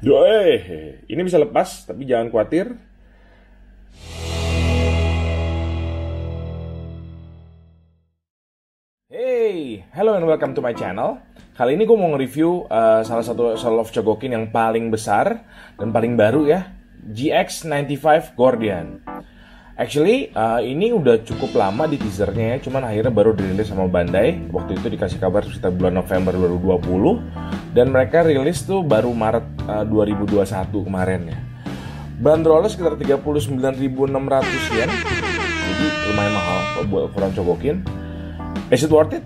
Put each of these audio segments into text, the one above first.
Ini bisa lepas, tapi jangan khawatir. Hey, hello and welcome to my channel. Kali ini gue mau nge-review salah satu Soul of Chogokin yang paling besar dan paling baru ya, GX95 Gordian. Actually, ini udah cukup lama di teasernya ya, cuman akhirnya baru dirilis sama Bandai. Waktu itu dikasih kabar sekitar bulan November 2020, dan mereka rilis tuh baru Maret 2021 kemarin ya. Bandrolnya sekitar 39.600 yen, jadi lumayan mahal buat ukuran Chogokin. Is it worth it?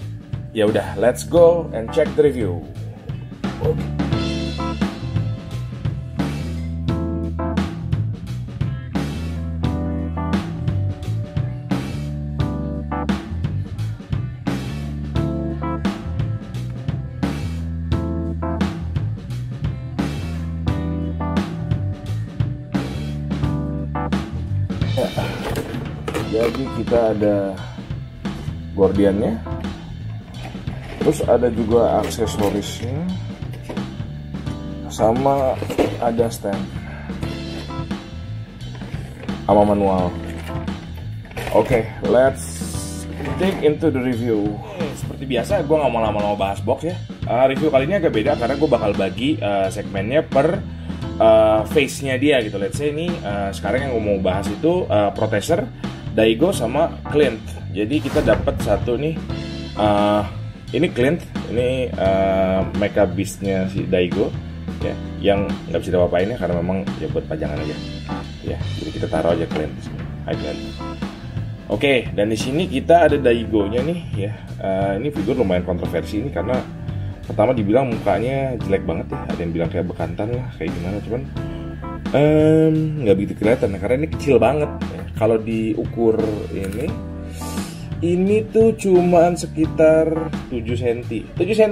Ya udah, let's go and check the review. Jadi kita ada Gordiannya, terus ada juga aksesorisnya, sama ada stand sama manual. Oke, let's dig into the review. Seperti biasa, gue nggak mau lama-lama bahas box ya. Review kali ini agak beda karena gue bakal bagi segmennya per face-nya dia gitu. Let's say ini sekarang yang gue mau bahas itu Protector, Daigo sama Clint. Jadi kita dapat satu nih, ini Clint, ini Mecha Beast-nya si Daigo ya, yang nggak bisa diapa-apain ya karena memang ya buat pajangan aja ya. Jadi kita taruh aja Clint di sini. Hai Clint. Oke, dan di sini kita ada Daigo-nya nih ya. Ini figur lumayan kontroversi ini karena pertama dibilang mukanya jelek banget ya. Ada yang bilang kayak bekantan lah, kayak gimana, cuman nggak begitu kelihatan karena ini kecil banget ya. Kalau diukur ini tuh cuman sekitar 7 cm,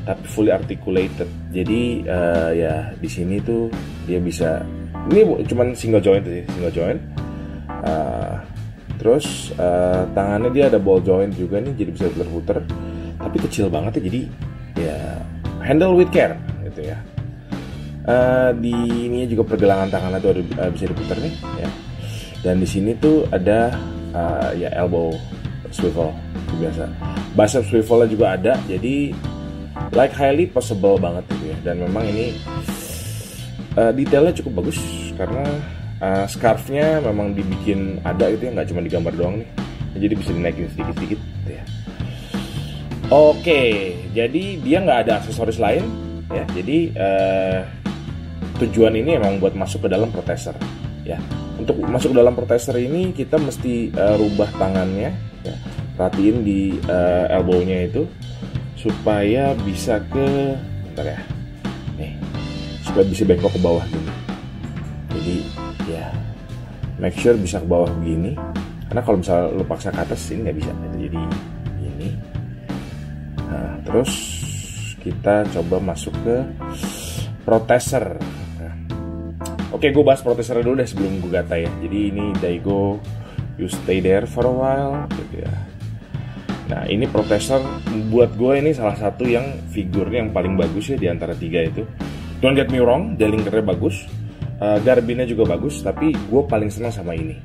tapi fully articulated. Jadi ya di sini tuh dia bisa, ini cuman single joint sih, single joint. Terus tangannya dia ada ball joint juga nih, jadi bisa puter-puter. Tapi kecil banget ya, jadi ya handle with care gitu ya. Di ini juga pergelangan tangannya tuh ada, bisa diputar nih ya. Dan di sini tuh ada ya elbow swivel biasa. Bicep swivelnya juga ada, jadi like highly possible banget gitu ya. Dan memang ini detailnya cukup bagus karena scarfnya memang dibikin ada gitu ya, nggak cuma digambar doang nih. Jadi bisa dinaikin sedikit-sedikit gitu ya. Oke, jadi dia nggak ada aksesoris lain ya. Jadi tujuan ini emang buat masuk ke dalam Protector ya. Untuk masuk ke dalam Protector ini kita mesti rubah tangannya ya. Perhatiin di elbow-nya itu supaya bisa ke, bentar ya, nih, supaya bisa bengkok ke bawah gini. Jadi ya make sure bisa ke bawah begini, karena kalau misalnya lu paksa ke atas ini nggak bisa. Jadi ini. Nah, terus kita coba masuk ke Protector. Oke, gue bahas Protector dulu deh sebelum gue gata ya. Jadi ini Daigo, you stay there for a while gitu ya. Nah, ini Protector buat gue ini salah satu yang figurnya yang paling bagus ya di antara tiga itu. Don't get me wrong, Delingernya bagus, Garbinnya juga bagus, tapi gue paling senang sama ini.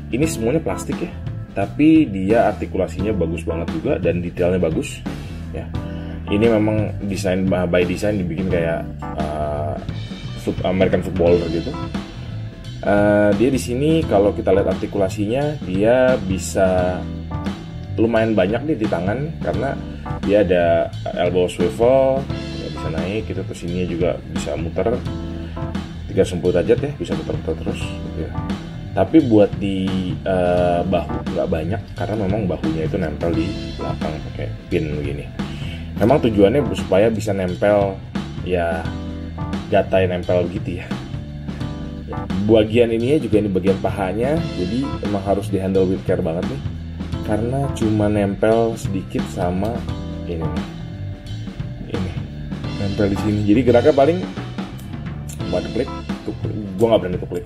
Ini semuanya plastik ya, tapi dia artikulasinya bagus banget juga dan detailnya bagus ya. Ini memang desain by design dibikin kayak American footballer gitu. Dia di sini kalau kita lihat artikulasinya, dia bisa lumayan banyak nih di tangan karena dia ada elbow swivel, ya bisa naik gitu, terus ininya juga bisa muter 360 derajat ya, bisa muter-muter terus gitu ya. Tapi buat di bahu nggak banyak karena memang bahunya itu nempel di belakang pakai pin begini. Memang tujuannya supaya bisa nempel ya, gatai nempel gitu ya. Bagian ininya juga ini bagian pahanya, jadi emang harus di handle with care banget nih karena cuma nempel sedikit sama ini nih. Ini nempel di sini. Jadi geraknya paling buat klik, gue nggak berani tuh klik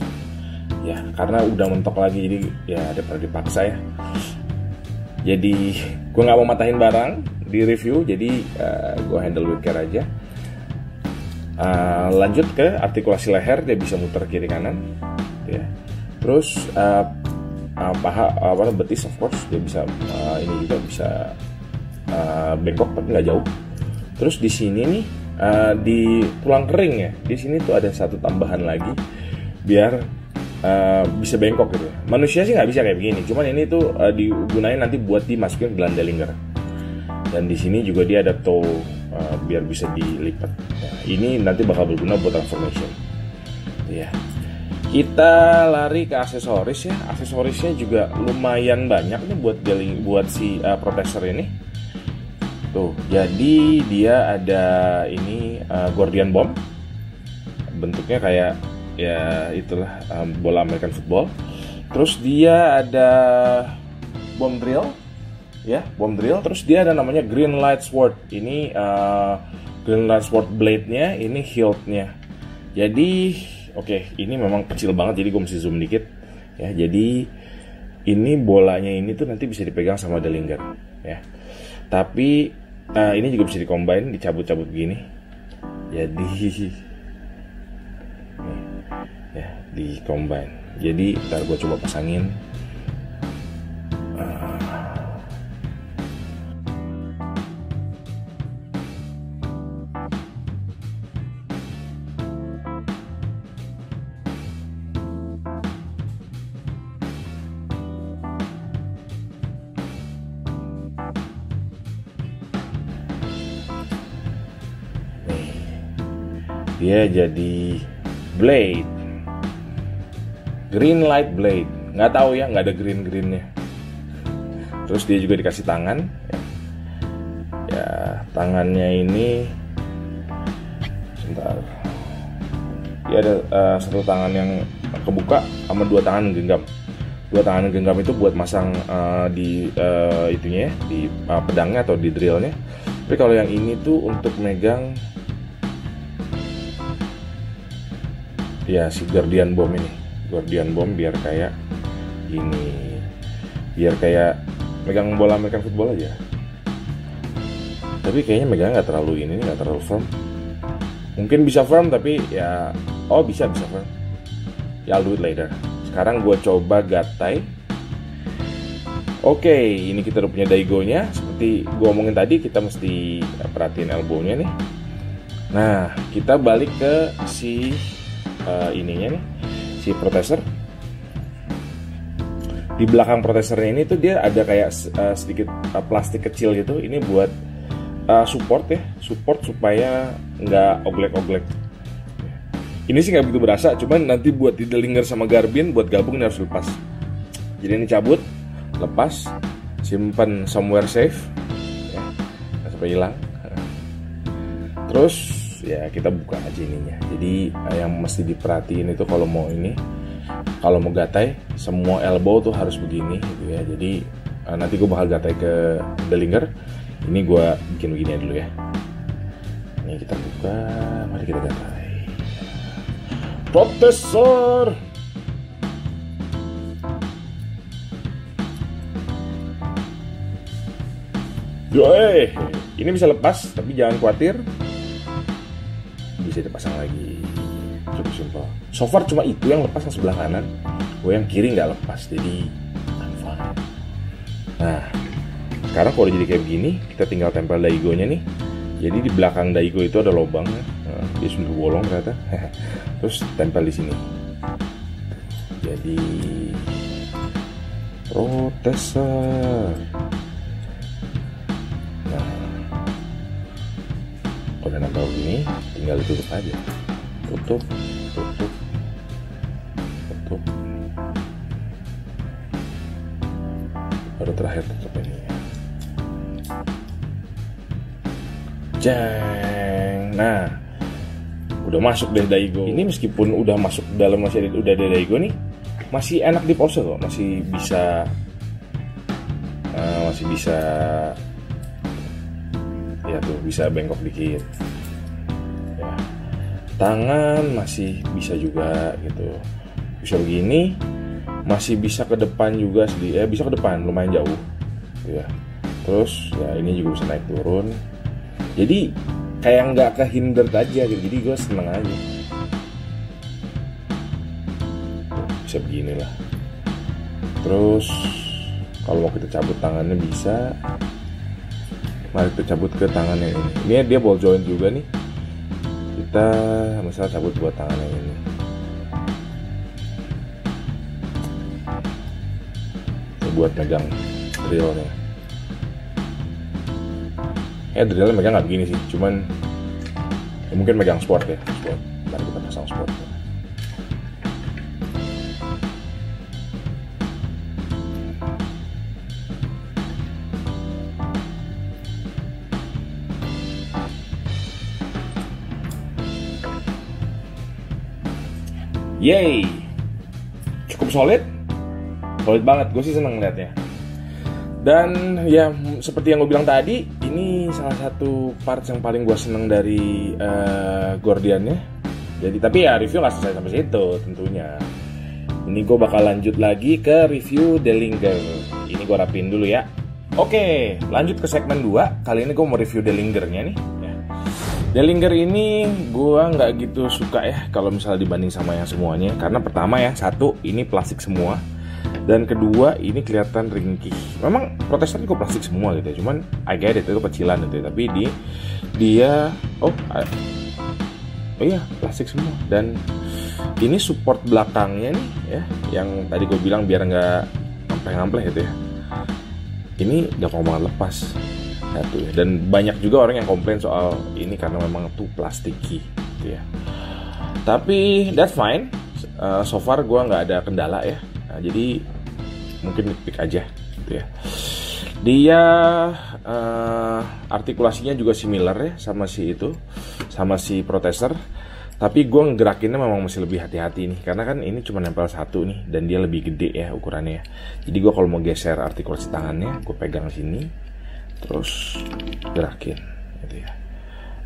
ya karena udah mentok lagi, jadi ya daripada dipaksa ya. Jadi gue nggak mau matahin barang di review, jadi gue handle with care aja. Lanjut ke artikulasi leher, dia bisa muter kiri kanan, ya. Terus paha, betis of course dia bisa ini juga bisa bengkok tapi nggak jauh. Terus di sini nih di tulang kering ya, di sini tuh ada satu tambahan lagi biar bisa bengkok gitu ya. Manusia sih nggak bisa kayak begini, cuman ini tuh digunain nanti buat dimasukin ke Delinger. Dan di sini juga dia ada toe biar bisa dilipat. Nah, ini nanti bakal berguna buat transformation. Ya. Kita lari ke aksesoris ya. Aksesorisnya juga lumayan banyak nih buat si protector ini. Tuh, jadi dia ada ini Gordian Bomb. Bentuknya kayak ya itulah bola American football. Terus dia ada bomb drill. Ya, bomb drill. Terus dia ada namanya Green Light Sword. Ini Green Light Sword blade-nya, ini hilt-nya. Jadi, oke, ini memang kecil banget, jadi gue mesti zoom dikit. Ya, jadi ini bolanya ini tuh nanti bisa dipegang sama Delinger. Ya, tapi ini juga bisa dikombin, dicabut-cabut begini. Jadi, ya, dikombin. Jadi, ntar gue coba pasangin. Dia jadi blade, green light blade. Nggak tahu ya, nggak ada greennya. Terus dia juga dikasih tangan. Ya, tangannya ini, sebentar. Dia ada satu tangan yang kebuka sama dua tangan genggam. Dua tangan genggam itu buat masang di itunya, di pedangnya atau di drillnya. Tapi kalau yang ini tuh untuk megang. Ya, si Gordian Bomb ini, Gordian Bomb biar kayak gini, biar kayak megang bola American football aja. Tapi kayaknya megang nggak terlalu ini, nggak terlalu firm. Mungkin bisa firm tapi ya, bisa firm. Ya, I'll do it later. Sekarang gue coba gatai. Oke, ini kita udah punya daigonya. Seperti gue omongin tadi, kita mesti perhatiin elbownya nih. Nah, kita balik ke si ininya nih, si protector. Di belakang protectornya ini tuh dia ada kayak sedikit plastik kecil gitu. Ini buat support ya, support supaya nggak oglek-oglek. Ini sih nggak begitu berasa, cuman nanti buat di Delinger sama Garmin buat gabung ini harus lepas. Jadi ini cabut, lepas, simpan somewhere safe, ya, sampai hilang. Terus ya kita buka aja ininya. Jadi yang mesti diperhatiin itu kalau mau gatai, semua elbow tuh harus begini gitu ya. Jadi nanti gue bakal gatai ke Delinger. Ini gue bikin begini dulu ya. Ini kita buka, mari kita gatai. Protector. Ini bisa lepas, tapi jangan khawatir. Bisa dipasang lagi, cukup simpel. So far cuma itu yang lepas, yang sebelah kanan. Gue yang kiri nggak lepas, jadi I'm fine. Nah, sekarang kalau jadi kayak begini, kita tinggal tempel daigonya nih. Jadi di belakang daigo itu ada lubang, nah, dia sudah bolong ternyata. Terus tempel di sini. Jadi protector. Udah nempel gini, tinggal ditutup aja. Tutup. Baru terakhir tutup ini. Jeng. Nah, udah masuk deh daigo. Ini meskipun udah masuk dalam, udah ada daigo nih, masih enak di pose kok, masih bisa ya tuh, bisa bengkok dikit ya. Tangan masih bisa juga gitu, bisa begini, masih bisa ke depan juga sedikit, bisa ke depan lumayan jauh ya. Terus ya ini juga bisa naik turun. Jadi kayak nggak kehinder aja gitu, jadi gue seneng aja. Bisa beginilah. Terus kalau mau kita cabut tangannya bisa. Mari kita cabut ke tangannya ini. Ini dia ball joint juga nih. Kita misal cabut buat tangannya ini. Ini buat megang drillnya. Drillnya megang nggak begini sih, cuman ya mungkin megang sport ya. Sport. Mari kita pasang sport. Yeay, cukup solid banget, gue sih seneng ngeliatnya. Dan ya seperti yang gue bilang tadi, ini salah satu part yang paling gue seneng dari Gordiannya. Jadi tapi ya review nggak selesai sampai situ tentunya. Ini gue bakal lanjut lagi ke review Dellinger. Ini gue rapin dulu ya. Oke, lanjut ke segmen 2. Kali ini gue mau review Dellingernya nih. Dellinger ini gue nggak gitu suka ya kalau misalnya dibanding sama yang semuanya, karena pertama ya, satu ini plastik semua, dan kedua ini kelihatan ringkih. Memang protester itu plastik semua gitu ya, cuman I get it, itu kecilan gitu ya, tapi dia iya plastik semua. Dan ini support belakangnya nih ya, yang tadi gue bilang biar nggak ngampleh-ngampleh gitu ya, ini gampang banget lepas. Ya. Dan banyak juga orang yang komplain soal ini karena memang tuh plasticky gitu ya. Tapi that's fine. So far gue nggak ada kendala ya. Nah, jadi mungkin nitpick aja gitu ya. Dia artikulasinya juga similar ya sama si protester. Tapi gue ngegerakinnya memang masih lebih hati-hati nih, karena kan ini cuma nempel satu nih, dan dia lebih gede ya ukurannya. Jadi gue kalau mau geser artikulasi tangannya, gue pegang sini, terus gerakin gitu ya.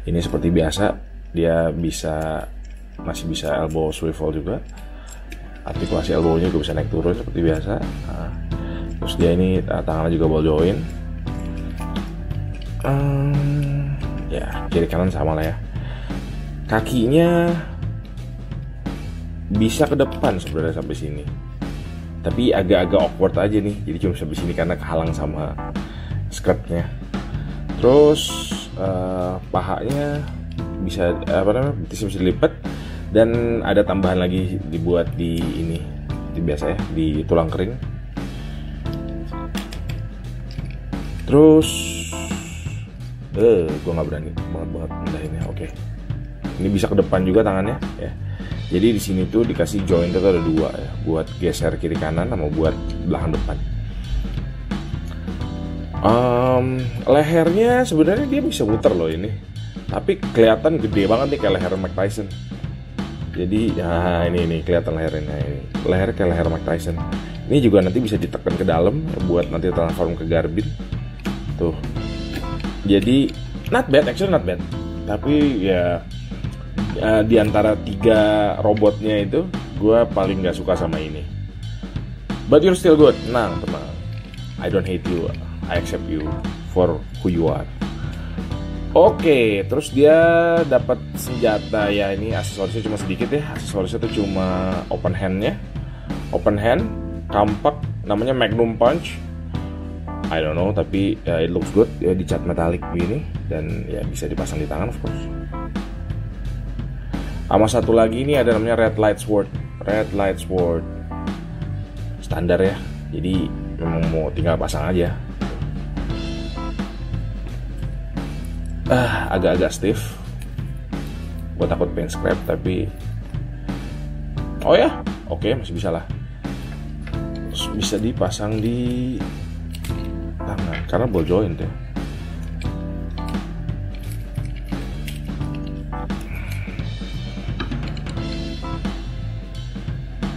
Ini seperti biasa, dia masih bisa elbow swivel juga. Artikulasi elbownya juga bisa naik turun seperti biasa. Nah, terus dia ini tangannya juga ball joint. Ya kiri kanan sama lah ya. Kakinya bisa ke depan sebenarnya sampai sini, tapi agak-agak awkward aja nih. Jadi cuma sampai sini karena kehalang sama skirtnya. Terus pahanya bisa betisnya bisa dilipat, dan ada tambahan lagi dibuat di ini, biasa ya, di tulang kering. Terus gue nggak berani banget mendahinnya. Oke. Ini bisa ke depan juga tangannya ya. Jadi di sini tuh dikasih joint itu ada dua ya, buat geser kiri kanan sama buat belakang depan. Lehernya sebenarnya dia bisa muter loh ini, tapi kelihatan gede banget nih kayak leher Mike Tyson. Jadi ya ini kelihatan lehernya, ini leher kayak leher Mike Tyson. Ini juga nanti bisa ditekan ke dalam ya, buat nanti transform ke Garbin tuh. Jadi not bad, actually not bad. Tapi ya di antara 3 robotnya itu, gue paling gak suka sama ini. But you're still good. Tenang. I don't hate you, I accept you for who you are. Oke, terus dia dapat senjata ya, ini aksesorisnya cuma sedikit ya. Aksesorisnya tuh cuma open hand-nya. Open hand, kampak, namanya Magnum Punch. I don't know, tapi ya, it looks good ya, dicat metalik begini, dan ya bisa dipasang di tangan of course. Sama satu lagi ini ada namanya Red Light Sword. Red Light Sword standar ya, jadi memang mau tinggal pasang aja. Agak-agak stiff. Gue takut pengen scrap, tapi oh ya, oke, masih bisa lah. Terus bisa dipasang di tangan karena ball joint ya.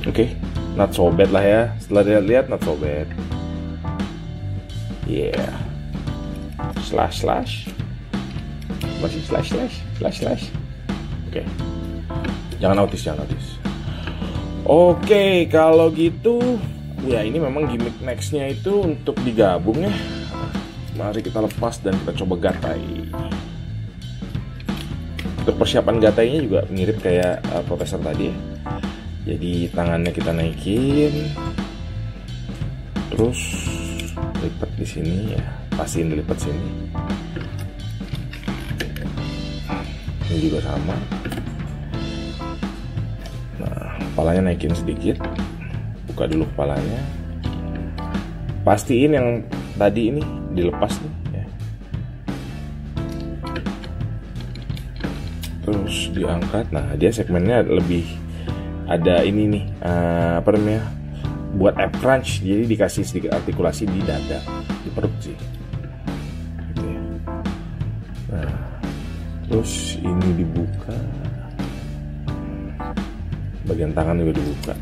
Oke, not so bad lah ya. Setelah lihat not so bad. Yeah. Slash. Masih slash. Oke. Jangan notice. Oke, kalau gitu ya ini memang gimmick nextnya itu untuk digabung ya. Mari kita lepas dan kita coba gatai. Untuk persiapan gatainya juga mirip kayak protesor tadi ya. Jadi tangannya kita naikin, terus lipat di sini ya, pastiin dilipat sini. Ini juga sama. Nah, kepalanya naikin sedikit, buka dulu kepalanya. Pastiin yang tadi ini dilepas nih ya. Terus diangkat. Nah, dia segmennya lebih ada ini nih, apa namanya, buat ab crunch. Jadi dikasih sedikit artikulasi di dada, di perut sih gitu ya. Nah, terus ini dibuka, bagian tangan juga dibuka.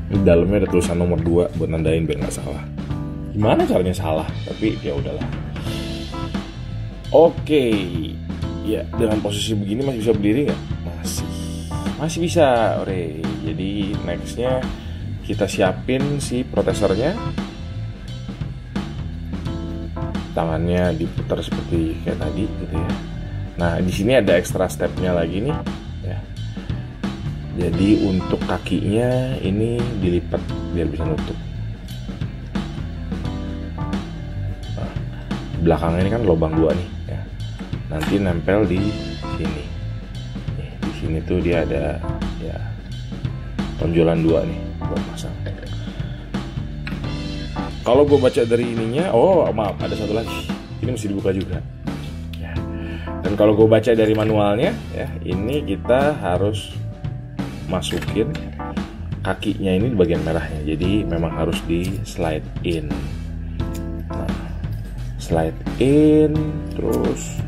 Ini dalamnya ada tulisan nomor 2 buat nandain biar nggak salah. Gimana caranya salah? Tapi ya udahlah. Oke, ya dengan posisi begini masih bisa berdiri nggak? Masih bisa, ore. Jadi nextnya kita siapin si protesornya. Tangannya diputar seperti kayak tadi, gitu ya. Nah, di sini ada extra stepnya lagi nih, ya. Jadi untuk kakinya ini dilipat biar bisa nutup. Nah, belakangnya ini kan lubang 2 nih, ya. Nanti nempel di sini. Di sini tuh dia ada ya tonjolan 2 nih buat pasang. Kalau gue baca dari ininya, oh maaf, ada satu lagi. Ini mesti dibuka juga. Ya. Dan kalau gue baca dari manualnya, ya ini kita harus masukin kakinya ini di bagian merahnya. Jadi memang harus di slide in. Nah, slide in, terus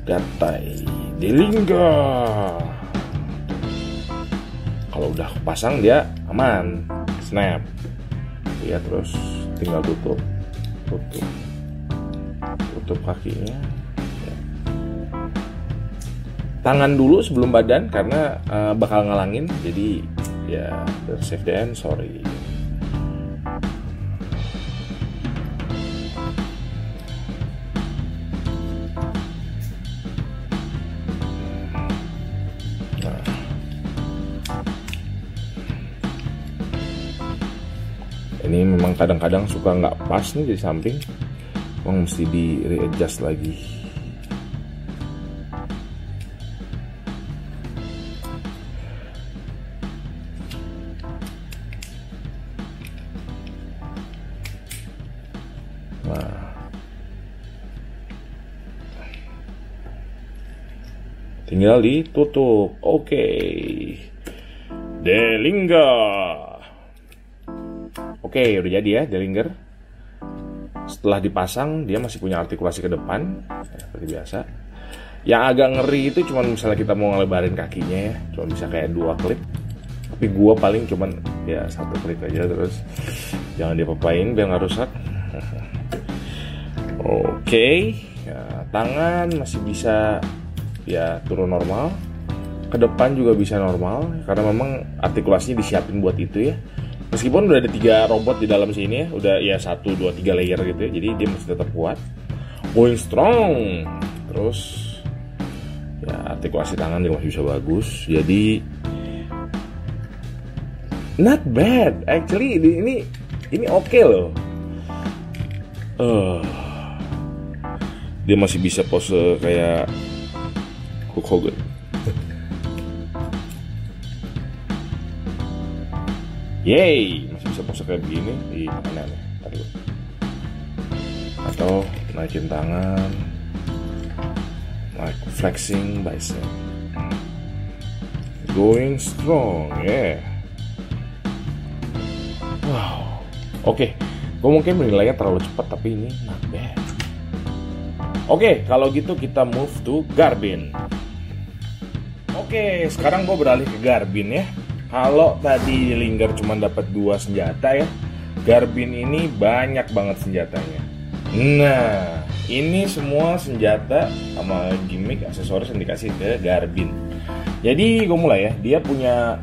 gatai, dilingga. Kalau udah pasang dia aman, snap. Ya terus tinggal tutup kakinya. Ya. Tangan dulu sebelum badan karena bakal ngalangin. Jadi ya save the end, sorry. Ini memang kadang-kadang suka nggak pas nih di samping, memang mesti di readjust lagi. Nah, tinggal ditutup. Oke, Delingga. Oke, udah jadi ya Dellinger. Setelah dipasang, dia masih punya artikulasi ke depan, ya, seperti biasa. Yang agak ngeri itu cuma misalnya kita mau ngelebarin kakinya ya, cuma bisa kayak 2 klik. Tapi gua paling cuman ya 1 klik aja, terus jangan diapa-apain biar nggak rusak. Oke, ya, tangan masih bisa ya turun normal. Ke depan juga bisa normal, karena memang artikulasinya disiapin buat itu ya. Meskipun udah ada 3 robot di dalam sini ya, udah ya 1, 2, 3 layer gitu ya, jadi dia masih tetap kuat. Going strong. Terus ya artikulasi tangan juga masih bisa bagus. Jadi not bad. Actually ini oke loh. Dia masih bisa pose kayak Hulk Hogan. Yeay, masih bisa pose kayak begini di aneh-aneh. Atau naikin tangan, like flexing bicep. Going strong, yeah. Wow. Oke, gue mungkin menilainya terlalu cepat, tapi ini not bad. Oke, kalau gitu kita move to Garmin. Oke, sekarang gue beralih ke Garmin ya. Kalau tadi Dellinger cuma dapat 2 senjata ya, Garmin ini banyak banget senjatanya. Nah, ini semua senjata sama gimmick aksesoris yang dikasih ke Garmin. Jadi gue mulai ya, dia punya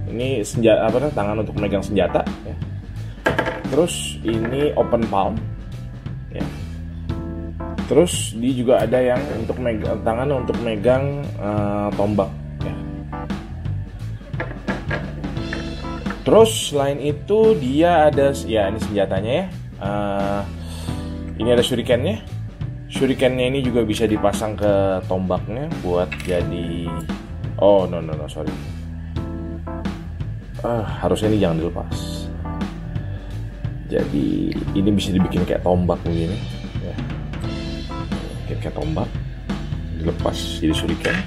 ini senjata tangan untuk memegang senjata ya. Terus ini open palm, ya. Terus dia juga ada yang untuk tangannya untuk megang tombak ya. Terus selain itu dia ada ya, ini senjatanya ya. Ini ada shurikennya. Shurikennya ini juga bisa dipasang ke tombaknya buat jadi no, sorry. Harusnya ini jangan dilepas. Jadi ini bisa dibikin kayak tombak begini ya. Kayak tombak dilepas jadi shuriken.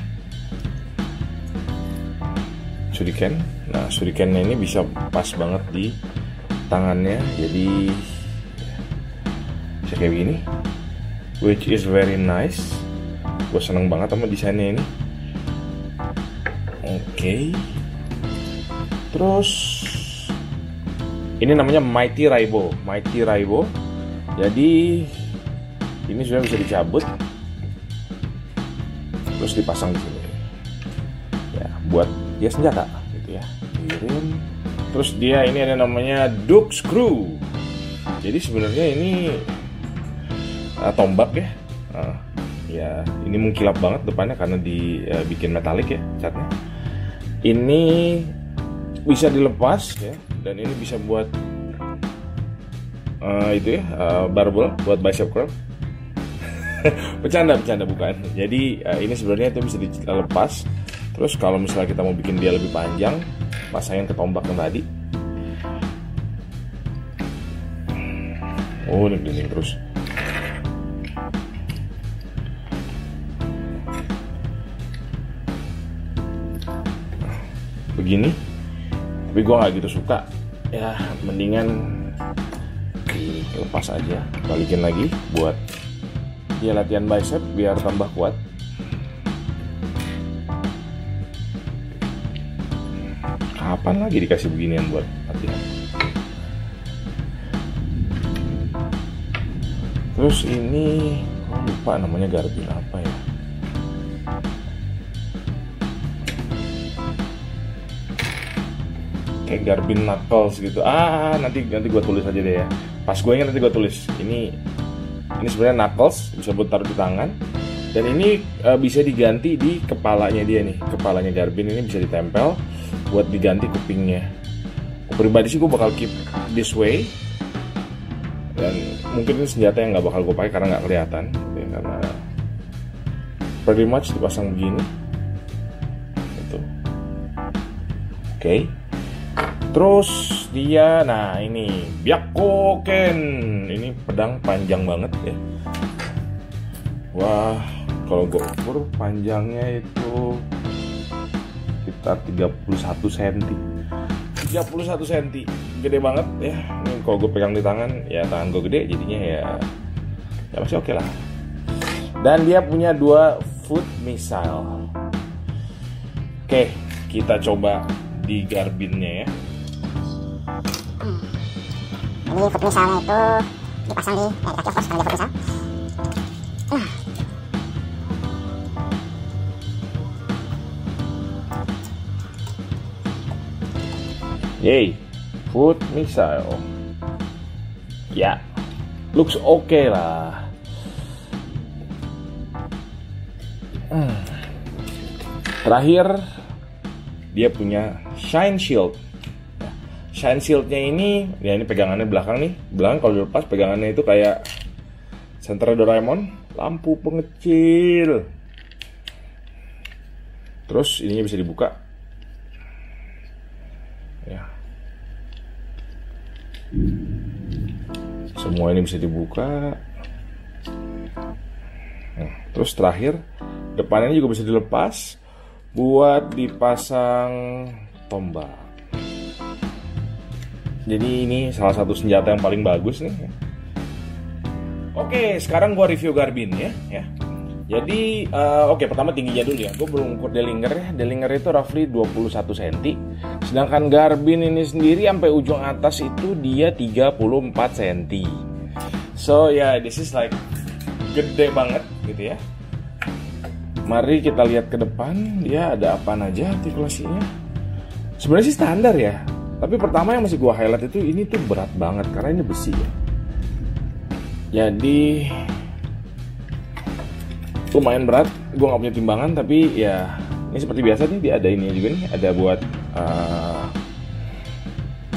Nah, shurikennya ini bisa pas banget di tangannya, jadi bisa kayak begini, which is very nice. Gue seneng banget sama desainnya ini. Oke. Terus ini namanya Mighty Raibo. Jadi ini sudah bisa dicabut, terus dipasang di sini. Ya, buat dia senjata, gitu ya. Kirim. Terus dia ini ada namanya Duke Screw. Jadi sebenarnya ini tombak ya. Ya, ini mengkilap banget depannya karena dibikin metalik ya catnya. Ini bisa dilepas ya, dan ini bisa buat itu ya, barbell buat bicep curl. Bercanda bukan. Jadi ini sebenarnya itu bisa dilepas. Terus kalau misalnya kita mau bikin dia lebih panjang, pasangin ke tombak yang tadi. Ini gini terus. Begini. Tapi gue nggak gitu suka. Ya, mendingan dilepas aja. Balikin lagi buat dia latihan bicep biar tambah kuat. Kapan lagi dikasih beginian buat latihan? Terus ini lupa namanya Garmin apa ya? Kayak Garmin Knuckles gitu. Nanti gue tulis aja deh ya. Pas gue ingat nanti gue tulis. Ini sebenarnya Knuckles, bisa buat taruh di tangan. Dan ini bisa diganti di kepalanya dia nih. Kepalanya Garmin ini bisa ditempel buat diganti kupingnya. Pribadi sih gue bakal keep this way. Dan mungkin ini senjata yang nggak bakal gue pakai karena nggak kelihatan. Ya, karena pretty much dipasang begini. Gitu. Oke. Terus dia, nah ini Byakuken. Ini pedang panjang banget ya. Wah, kalau gue ukur panjangnya itu sekitar 31 cm. 31 cm, gede banget ya. Ini kalau gue pegang di tangan, ya tangan gue gede, jadinya ya masih oke lah. Dan dia punya 2 foot missile. Oke, kita coba di Garminnya ya. Ini foot missile-nya itu dipasang di kaki, of course, kalau dia foot missile. Yay, foot missile. Ya, looks okay lah. Terakhir, dia punya shine shield. Shine shieldnya ini, ya ini pegangannya belakang nih. Belakang kalau dilepas pegangannya itu kayak Sentra Doraemon, lampu pengecil. Terus ininya bisa dibuka. Ya. Semua ini bisa dibuka. Nah, terus terakhir depannya juga bisa dilepas buat dipasang tombak. Jadi ini salah satu senjata yang paling bagus nih. Oke, sekarang gua review Garmin ya. Jadi pertama tingginya dulu ya. Gue belum ukur Dellinger ya. Dellinger itu roughly 21 cm. Sedangkan Garmin ini sendiri sampai ujung atas itu dia 34 cm. So ya, this is like gede banget gitu ya. Mari kita lihat ke depan, dia ada apa aja artikulasinya. Sebenarnya sih standar ya. Tapi pertama yang masih gue highlight itu ini tuh berat banget karena ini besi ya. Jadi lumayan berat, gue nggak punya timbangan, tapi ya ini seperti biasa nih, dia ada ini juga nih, ada buat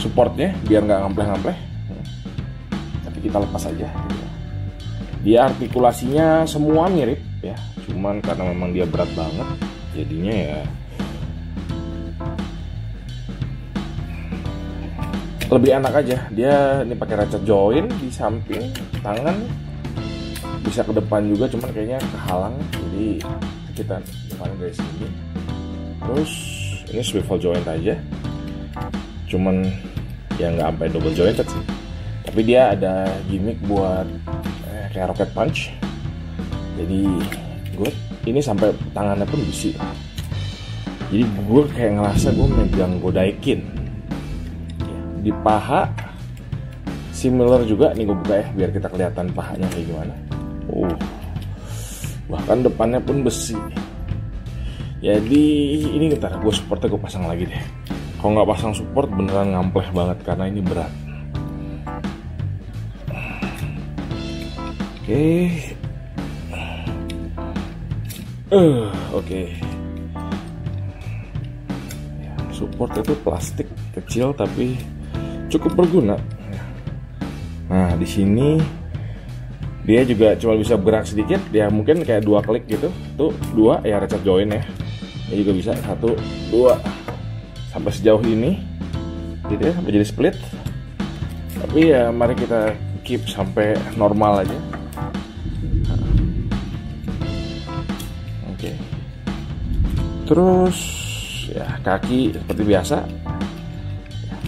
supportnya biar nggak ngampleh-ngampleh. Tapi kita lepas aja gitu. Dia artikulasinya semua mirip ya, cuman karena memang dia berat banget jadinya ya lebih enak aja. Dia ini pakai ratchet joint di samping tangan, bisa ke depan juga, cuman kayaknya kehalang, jadi kita depannya dari sini. Terus ini swivel joint aja, cuman ya nggak sampai double jointed sih, tapi dia ada gimmick buat kayak rocket punch. Jadi gue ini sampai tangannya pun besi, jadi gue kayak ngerasa gue megang Godaikin. Di paha similar juga nih, gue buka ya biar kita kelihatan pahanya kayak gimana. Bahkan depannya pun besi. Jadi ini ntar gue supportnya gue pasang lagi deh. Kalau nggak pasang support beneran ngampleh banget karena ini berat. Oke. Support itu plastik kecil tapi cukup berguna. Nah di sini dia juga cuma bisa bergerak sedikit, dia mungkin kayak 2 klik gitu. Tuh 2 ya, ratchet joint ya. Ini juga bisa 1, 2 sampai sejauh ini gitu ya, sampai jadi split. Tapi ya mari kita keep sampai normal aja. Oke. Terus ya kaki seperti biasa,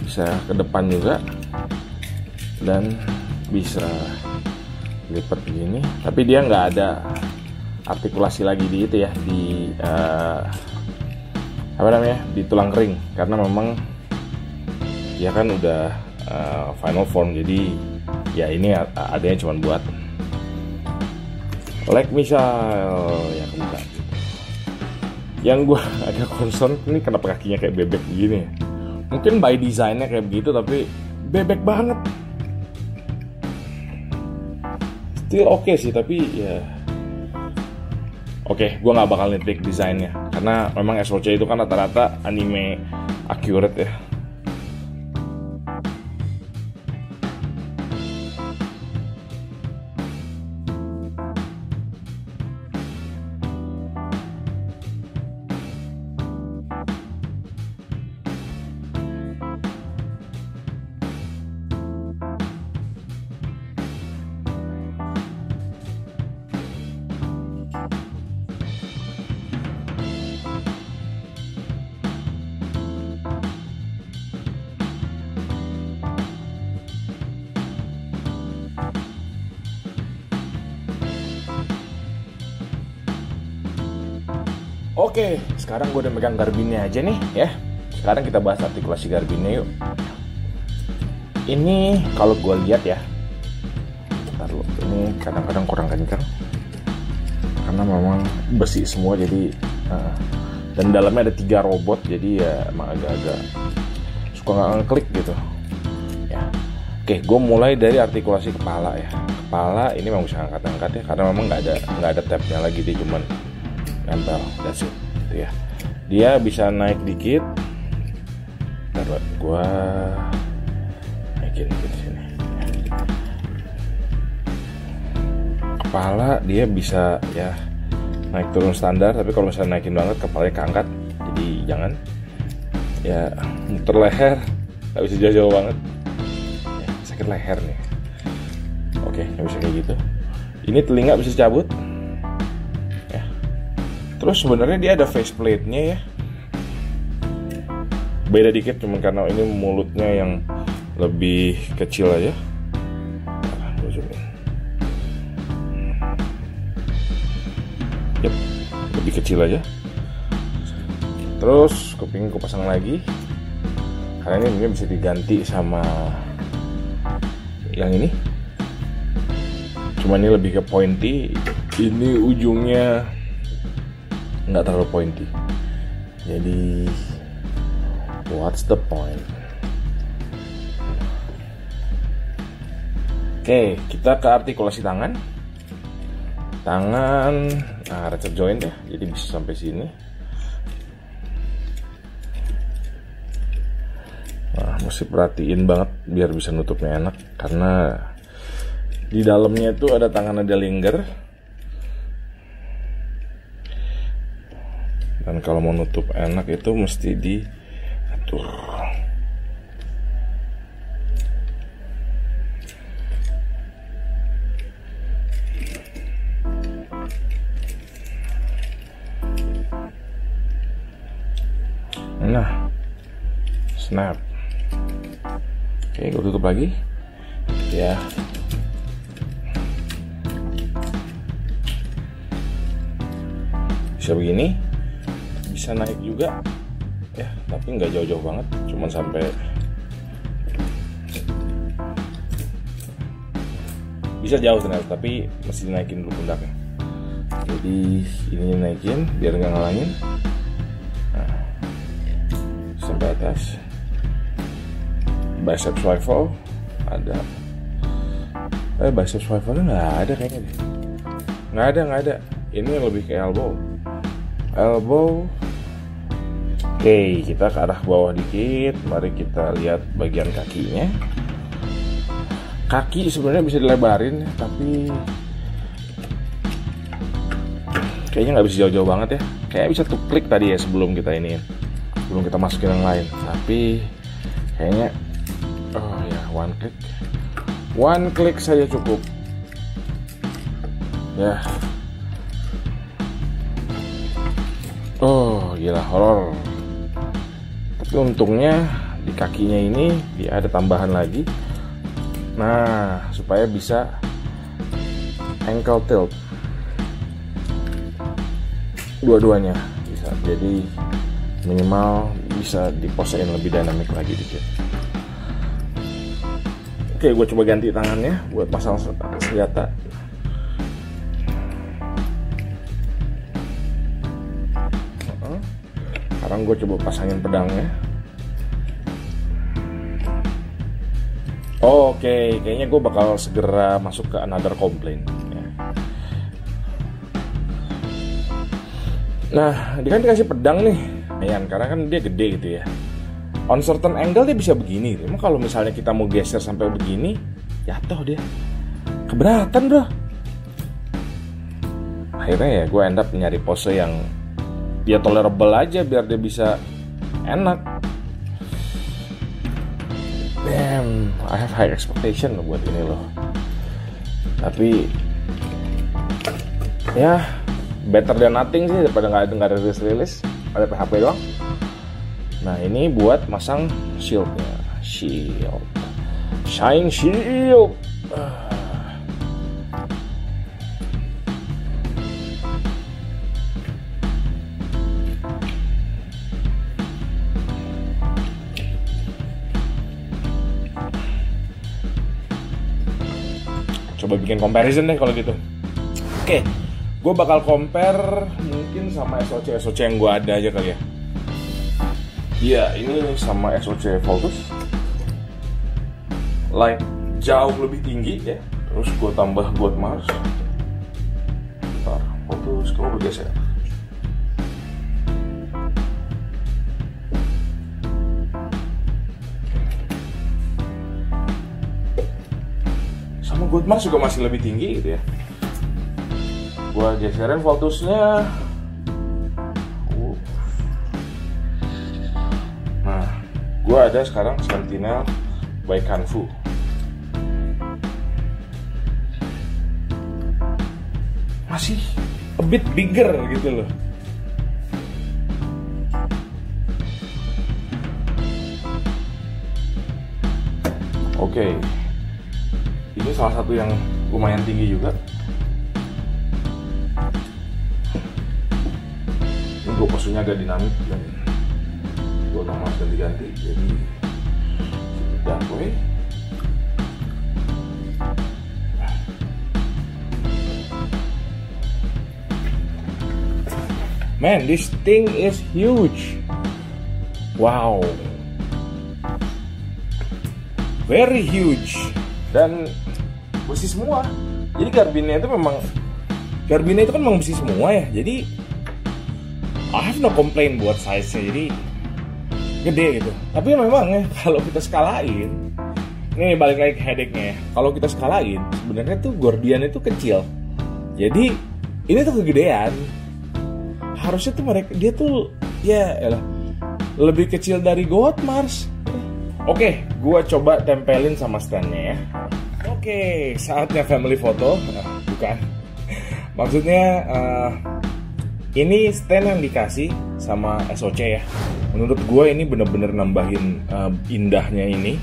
bisa ke depan juga dan bisa lipat begini. Tapi dia nggak ada artikulasi lagi di itu ya, di di tulang kering, karena memang ya kan udah final form, jadi ya ini adanya cuma buat leg missile ya kebuka. Yang gue agak concern ini kenapa kakinya kayak bebek begini. Mungkin by design-nya kayak begitu, tapi bebek banget. Still oke sih, tapi ya oke, gue nggak bakal nitpick desainnya karena memang SOC itu kan rata-rata anime accurate ya. Oke, sekarang gue udah megang Garminnya aja nih ya. Sekarang kita bahas artikulasi Garminnya yuk. Ini kalau gue lihat ya, bentar lo, ini kadang-kadang kurang kencang karena memang besi semua, jadi dan dalamnya ada 3 robot, jadi ya emang agak-agak suka nggak ngeklik gitu ya. Oke, gue mulai dari artikulasi kepala ya. Kepala ini memang bisa angkat-angkat ya, karena memang nggak ada tabnya lagi, dia cuman nempel, that's it gitu ya. Dia bisa naik dikit. Bentar, gue naikin dikit sini. Kepala dia bisa ya naik turun standar, tapi kalau misalnya naikin banget kepalanya keangkat, jadi jangan ya. Muter leher nggak bisa jauh-jauh banget ya, sakit leher nih. Oke, nggak bisa kayak gitu. Ini telinga bisa cabut. Terus sebenarnya dia ada faceplate-nya ya. Beda dikit cuman karena ini mulutnya yang lebih kecil aja. Yep, lebih kecil aja. Terus kuping gue pasang lagi. Karena ini mungkin bisa diganti sama yang ini. Cuma ini lebih ke pointy. Ini ujungnya nggak terlalu pointy, jadi what's the point? Oke, kita ke artikulasi tangan. Nah, ratchet joint ya, jadi bisa sampai sini. Nah, mesti perhatiin banget biar bisa nutupnya enak, karena di dalamnya itu ada tangan, ada lingger. Dan kalau mau nutup enak itu mesti diatur. Nah, snap. Oke, gue tutup lagi ya. Bisa begini, bisa naik juga ya, tapi nggak jauh-jauh banget, cuman sampai bisa jauh ternyata, tapi mesti dinaikin dulu pundaknya. Jadi ini naikin biar nggak ngalangin. Nah, sampai atas. Bicep swivel ada. Bicep swivelnya nggak ada kayaknya deh. Nggak ada. Ini lebih ke elbow. Oke, kita ke arah bawah dikit. Mari kita lihat bagian kakinya. Kaki sebenarnya bisa dilebarin, tapi kayaknya nggak bisa jauh-jauh banget ya. Kayak bisa tuh klik tadi ya sebelum kita masukin yang lain. Tapi kayaknya one click saja cukup ya. Oh gila, horor. Tapi untungnya di kakinya ini dia ada tambahan lagi. Nah, supaya bisa ankle tilt. Dua-duanya bisa. Jadi minimal bisa diposein lebih dinamik lagi dikit. Oke, gue coba ganti tangannya buat pasang senjata. Sekarang gue coba pasangin pedangnya. Oke, kayaknya gue bakal segera masuk ke another complaint ya. Nah, dia kan dikasih pedang nih, karena kan dia gede gitu ya. On certain angle dia bisa begini. Emang kalau misalnya kita mau geser sampai begini, jatuh dia. Keberatan bro. Akhirnya ya gue end up nyari pose yang dia tolerable aja biar dia bisa enak. Damn, I have high expectation loh buat ini loh. Tapi ya better than nothing sih, daripada nggak ada rilis. Ada PHP doang. Nah ini buat masang shieldnya. Shine shield. Coba bikin comparison deh kalau gitu. Oke, gue bakal compare mungkin sama SOC yang gue ada aja kali ya. Iya, ini sama SOC Voltus. Light jauh lebih tinggi ya. Terus gue tambah God Mars. Bentar, Voltus kamu bergeser. Sama God Mars juga masih lebih tinggi gitu ya. Gue geserin Voltusnya. Gue ada sekarang Sentinel by Kanfu. Masih a bit bigger gitu loh. Oke. Ini salah satu yang lumayan tinggi juga. Ini gue posisinya agak dinamik dan gue nomor ganti-ganti, jadi that way. Man, this thing is huge. Wow, very huge. Dan besi semua. Jadi Garminnya itu kan memang besi semua ya. Jadi I have no complain buat size-nya, jadi gede gitu. Tapi memang ya kalau kita skalain, ini balik lagi ke headache-nya ya. Kalau kita skalain, sebenarnya tuh Gordian itu kecil. Jadi ini tuh kegedean. Harusnya tuh dia tuh ya elah, lebih kecil dari Goatmars. Oke, gua coba tempelin sama stand-nya ya. Oke, saatnya family photo. Bukan. Maksudnya ini stand yang dikasih sama SOC ya. Menurut gue ini bener-bener nambahin indahnya ini.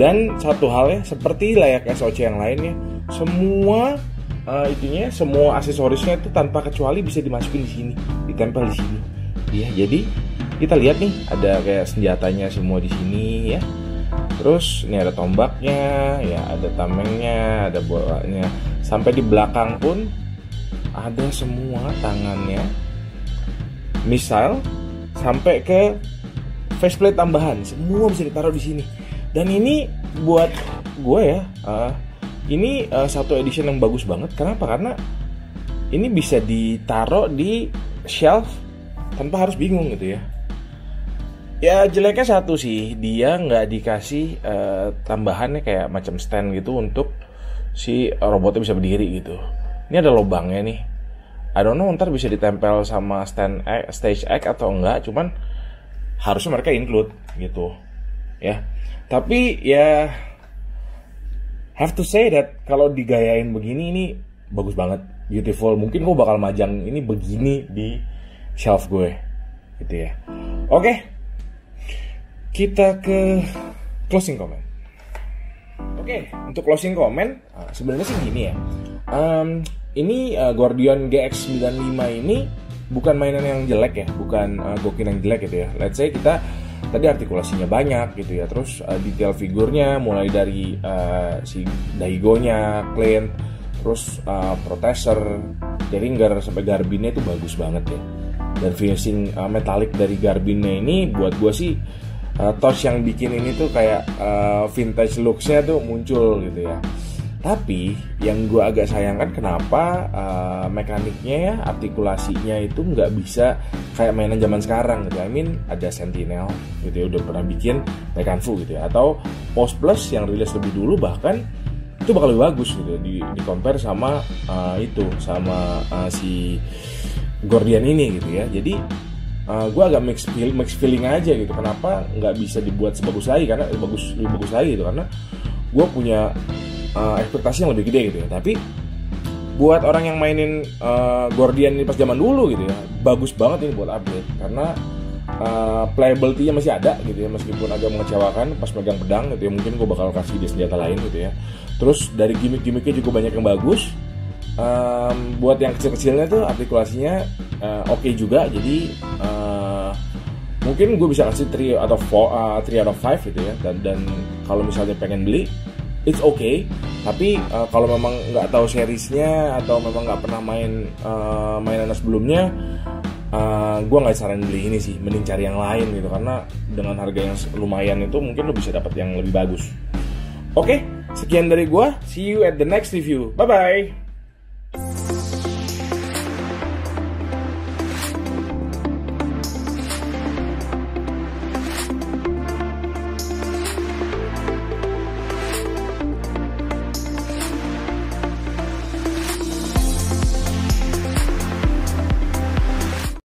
Dan satu hal ya, seperti layak SOC yang lainnya, semua semua aksesorisnya itu tanpa kecuali bisa dimasukin di sini, ditempel di sini. Ya, jadi kita lihat nih, ada kayak senjatanya semua di sini ya. Terus ini ada tombaknya, ya ada tamengnya, ada bolanya. Sampai di belakang pun ada semua tangannya. Misal sampai ke faceplate tambahan, semua bisa ditaruh di sini. Dan ini buat gue ya, ini satu edition yang bagus banget. Kenapa? Karena ini bisa ditaruh di shelf tanpa harus bingung gitu ya. Ya jeleknya satu sih, dia nggak dikasih tambahannya kayak macam stand gitu untuk si robotnya bisa berdiri gitu. Ini ada lubangnya nih. I don't know ntar bisa ditempel sama stage X atau enggak, cuman harusnya mereka include gitu ya. Tapi ya have to say that kalau digayain begini ini bagus banget, beautiful. Mungkin gue bakal majang ini begini di shelf gue gitu ya. Oke, kita ke closing comment. Oke, untuk closing comment sebenarnya sih gini ya. Ini Gordion GX95 ini bukan mainan yang jelek ya, bukan gokin yang jelek gitu ya. Let's say kita tadi artikulasinya banyak gitu ya, terus detail figurnya mulai dari si dahigonya, clean, terus protector, derringer sampai garbinnya itu bagus banget ya. Dan finishing metalik dari garbinnya ini buat gue sih touch yang bikin ini tuh kayak vintage looks-nya tuh muncul gitu ya. Tapi yang gue agak sayangkan kenapa mekaniknya ya, artikulasinya itu nggak bisa kayak mainan zaman sekarang gitu. I mean ada Sentinel gitu ya, udah pernah bikin Mechanfu gitu ya, atau Post Plus yang rilis lebih dulu bahkan itu bakal lebih bagus gitu di compare sama sama si Gordian ini gitu ya. Jadi gue agak mixed feeling aja gitu, kenapa nggak bisa dibuat sebagus lagi, karena lebih bagus lagi gitu, karena gue punya ekspektasi yang lebih gede gitu ya. Tapi buat orang yang mainin Gordian ini pas zaman dulu gitu ya, bagus banget ini buat upgrade, karena playability-nya masih ada gitu ya, meskipun agak mengecewakan pas megang pedang gitu ya. Mungkin gue bakal kasih dia senjata lain gitu ya. Terus dari gimmick-gimmicknya juga banyak yang bagus. Buat yang kecil-kecilnya tuh artikulasinya oke juga. Jadi mungkin gue bisa kasih 3 out of 5 gitu ya. Dan kalau misalnya pengen beli, it's okay. Tapi kalau memang nggak tahu seriesnya atau memang nggak pernah main mainan sebelumnya, gue nggak saranin beli ini sih. Mending cari yang lain gitu, karena dengan harga yang lumayan itu mungkin lo bisa dapat yang lebih bagus. Oke, sekian dari gue. See you at the next review. Bye bye.